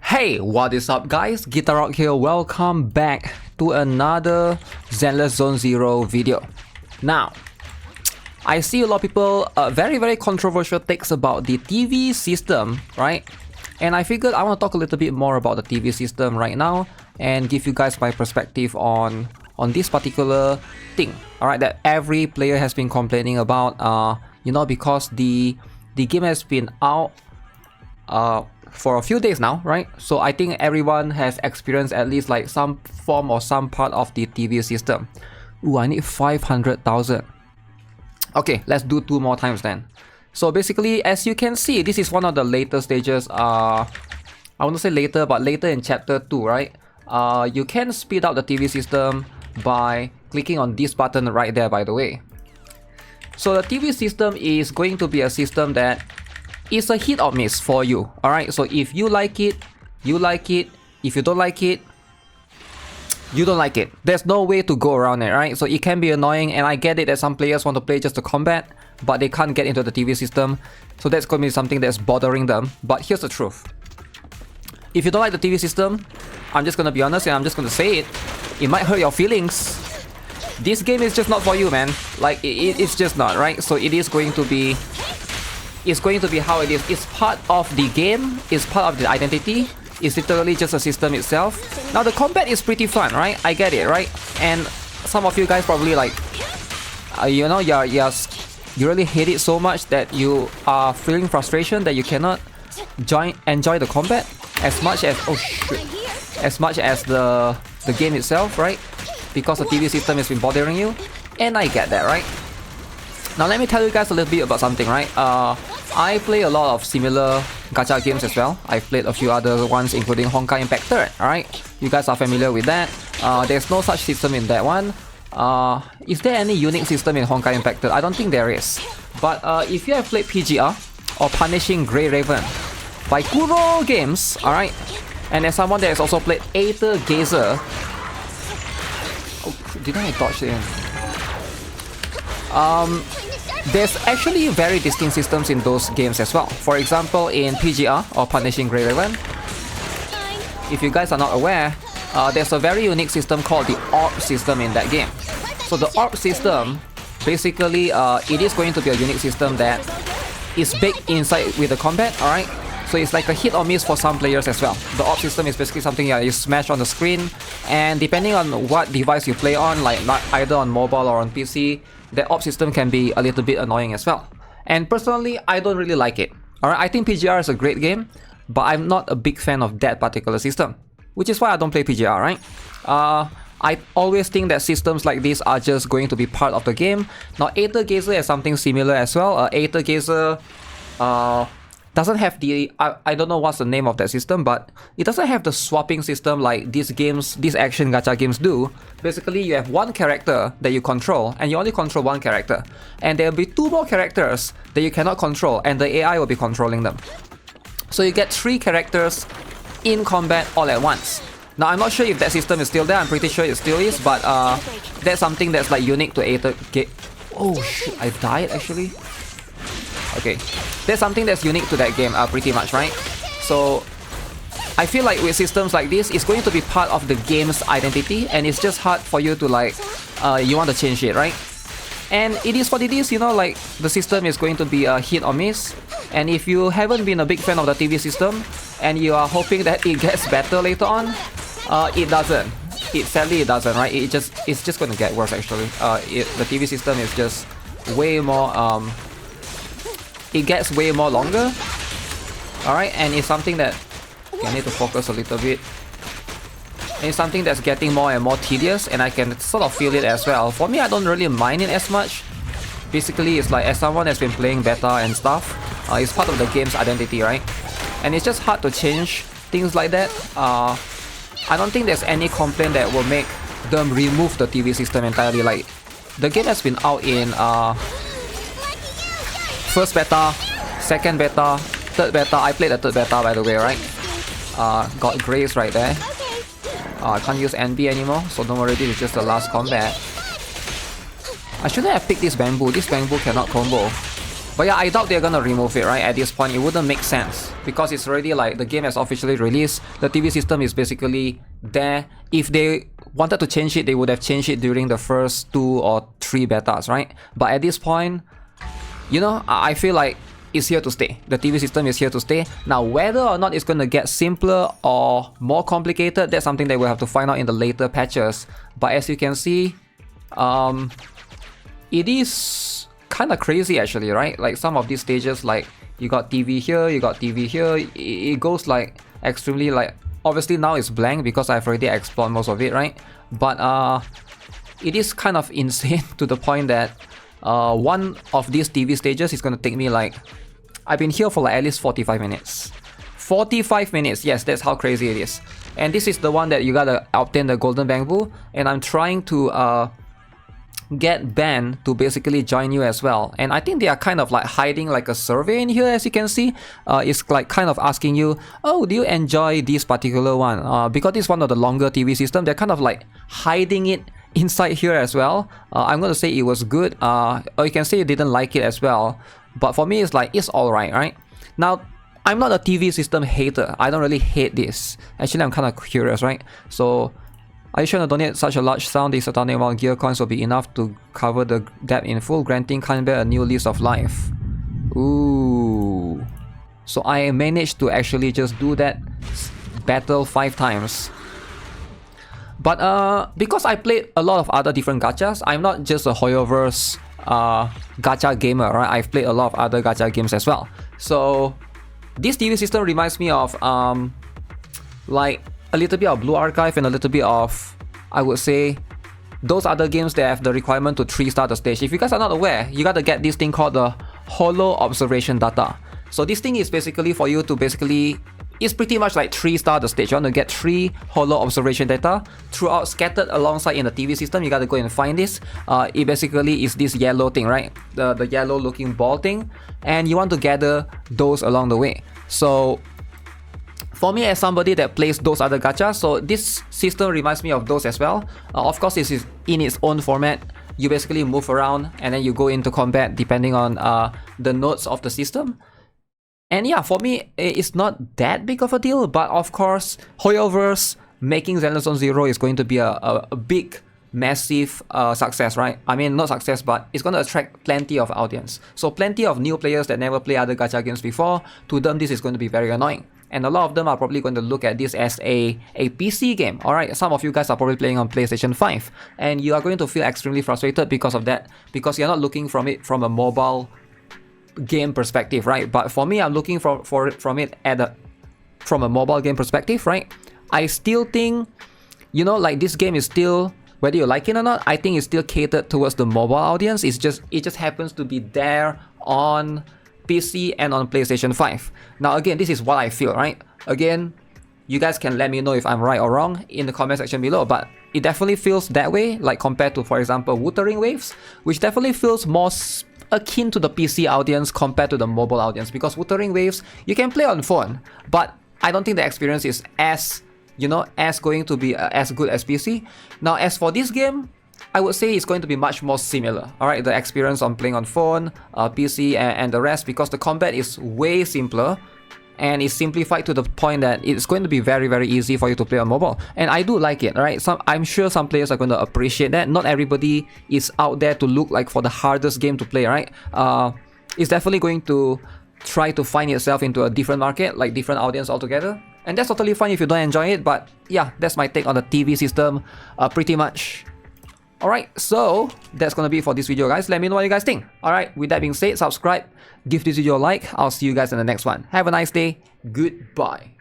Hey, what is up guys? GuitarRock here. Welcome back to another Zenless Zone Zero video. Now, I see a lot of people very controversial takes about the TV system, right? And I figured I want to talk a little bit more about the TV system right now and give you guys my perspective on this particular thing, alright, that every player has been complaining about, because the game has been out for a few days now, right? So I think everyone has experienced at least like some form or some part of the TV system. Ooh, I need 500,000. Okay, let's do 2 more times then. So basically, as you can see, this is one of the later stages. I want to say later, but later in chapter 2, right? You can speed up the TV system by clicking on this button right there, by the way. So the TV system is going to be a system that is a hit or miss for you, alright? So if you like it, you like it. If you don't like it, you don't like it. There's no way to go around it, right? So it can be annoying, and I get it that some players want to play just the combat, but they can't get into the TV system. So that's going to be something that's bothering them. But here's the truth. If you don't like the TV system, I'm just going to be honest and I'm just going to say it. It might hurt your feelings. This game is just not for you, man. Like, it's just not, right? So it is going to be... It's going to be how it is. It's part of the game. It's part of the identity. It's literally just a system itself. Now the combat is pretty fun, right? I get it, right? And some of you guys probably like, you really hate it so much that you are feeling frustration that you cannot enjoy the combat as much as the game itself, right? Because the TV system has been bothering you, and I get that, right? Now let me tell you guys a little bit about something, right? I play a lot of similar gacha games as well. I've played a few other ones, including Honkai Impact 3rd, alright? You guys are familiar with that. There's no such system in that one. Is there any unique system in Honkai Impact 3rd? I don't think there is. But if you have played PGR or Punishing Grey Raven by Kuro Games, alright? And as someone that has also played Aether Gazer... Oh, did I dodge in? There's actually very distinct systems in those games as well. For example, in PGR or Punishing Grey Raven, if you guys are not aware, there's a very unique system called the orb system in that game. So the orb system, basically, it is going to be a unique system that is baked inside with the combat, alright? So it's like a hit or miss for some players as well. The orb system is basically something you smash on the screen, and depending on what device you play on, like either on mobile or on PC, the orb system can be a little bit annoying as well. And personally, I don't really like it. Alright, I think PGR is a great game, but I'm not a big fan of that particular system, which is why I don't play PGR, right? I always think that systems like this are just going to be part of the game. Now, Aether Gazer has something similar as well. Aether Gazer doesn't have the... I don't know what's the name of that system, but it doesn't have the swapping system like these action gacha games do. Basically, you have one character that you control, and you only control one character. And there will be 2 more characters that you cannot control, and the AI will be controlling them. So you get 3 characters in combat all at once. Now, I'm not sure if that system is still there. I'm pretty sure it still is, but that's something that's like unique to Aether Gazer. Oh shit, I died actually. Okay, there's something that's unique to that game, pretty much, right? So, I feel like with systems like this, it's going to be part of the game's identity, and it's just hard for you to like, you want to change it, right? And it is what it is, you know, like, the system is going to be a hit or miss, and if you haven't been a big fan of the TV system, and you are hoping that it gets better later on, it doesn't. Sadly, it doesn't, right? It's just going to get worse, actually. The TV system is just way more, it gets way more longer, alright, and it's something that... Okay, I need to focus a little bit. And it's something that's getting more and more tedious, and I can sort of feel it as well. For me, I don't really mind it as much. Basically, it's like, as someone that's been playing beta and stuff, it's part of the game's identity, right? And it's just hard to change things like that. I don't think there's any complaint that will make them remove the TV system entirely. Like, the game has been out in... first beta, second beta, third beta. I played the third beta, by the way, right? Got Grace right there. I can't use NB anymore, so don't worry, this is just the last combat. I shouldn't have picked this bamboo. This bamboo cannot combo. But yeah, I doubt they're gonna remove it, right? At this point, it wouldn't make sense because it's already like the game has officially released. The TV system is basically there. If they wanted to change it, they would have changed it during the first 2 or 3 betas, right? But at this point, you know, I feel like it's here to stay. The TV system is here to stay. Now, whether or not it's gonna get simpler or more complicated, that's something that we'll have to find out in the later patches. But as you can see, it is kind of crazy actually, right? Like some of these stages, like you got TV here, you got TV here, it goes like extremely like, obviously now it's blank because I've already explored most of it, right? But it is kind of insane to the point that one of these TV stages is going to take me like, I've been here for like at least 45 minutes. 45 minutes, yes, that's how crazy it is. And this is the one that you gotta obtain the golden bamboo, and I'm trying to get Ben to basically join you as well. And I think they are kind of like hiding like a survey in here, as you can see. It's like kind of asking you, oh, do you enjoy this particular one? Because this is one of the longer TV system, they're kind of like hiding it inside here as well. I'm gonna say it was good, or you can say you didn't like it as well. But for me, it's like, it's alright, right? Now, I'm not a TV system hater. I don't really hate this. Actually, I'm kind of curious, right? So, are you sure to donate such a large sum? This astonishing amount of gear coins will be enough to cover the debt in full, granting Kanbe a new lease of life. Ooh. So I managed to actually just do that battle 5 times. But because I played a lot of other different gachas, I'm not just a Hoyoverse gacha gamer, right? I've played a lot of other gacha games as well. So this TV system reminds me of like a little bit of Blue Archive and a little bit of, I would say, those other games that have the requirement to 3-star the stage. If you guys are not aware, you gotta get this thing called the Holo Observation Data. So this thing is basically for you to basically, it's pretty much like 3-star the stage. You want to get 3 Holo Observation Data throughout, scattered alongside in the TV system. You gotta go and find this. It basically is this yellow thing, right? The yellow looking ball thing. And you want to gather those along the way. So for me, as somebody that plays those other gachas, so this system reminds me of those as well. Of course, this is in its own format. You basically move around and then you go into combat depending on the nodes of the system. And yeah, for me, it's not that big of a deal. But of course, Hoyoverse making Zenless Zone Zero is going to be a big, massive success, right? I mean, not success, but it's going to attract plenty of audience. So plenty of new players that never play other gacha games before. To them, this is going to be very annoying. And a lot of them are probably going to look at this as a PC game. Alright, some of you guys are probably playing on PlayStation 5. And you are going to feel extremely frustrated because of that. Because you're not looking from it from a mobile game perspective, right? But for me, I'm looking from it from a mobile game perspective, right? I still think, you know, like this game is still, whether you like it or not, I think it's still catered towards the mobile audience. It just happens to be there on PC and on PlayStation 5. Now again, this is what I feel, right? Again, you guys can let me know if I'm right or wrong in the comment section below, but it definitely feels that way, like compared to, for example, Wuthering Waves, which definitely feels more akin to the PC audience compared to the mobile audience, because Wuthering Waves, you can play on phone, but I don't think the experience is as, you know, as going to be as good as PC. Now, as for this game, I would say it's going to be much more similar, alright, the experience on playing on phone, PC and the rest, because the combat is way simpler and it's simplified to the point that it's going to be very, very easy for you to play on mobile. And I do like it, right? I'm sure some players are going to appreciate that. Not everybody is out there to look like for the hardest game to play, right? It's definitely going to try to find itself into a different market, like different audience altogether. And that's totally fine if you don't enjoy it, but yeah, that's my take on the TV system, pretty much. Alright, so that's gonna be it for this video, guys. Let me know what you guys think. Alright, with that being said, subscribe, give this video a like. I'll see you guys in the next one. Have a nice day. Goodbye.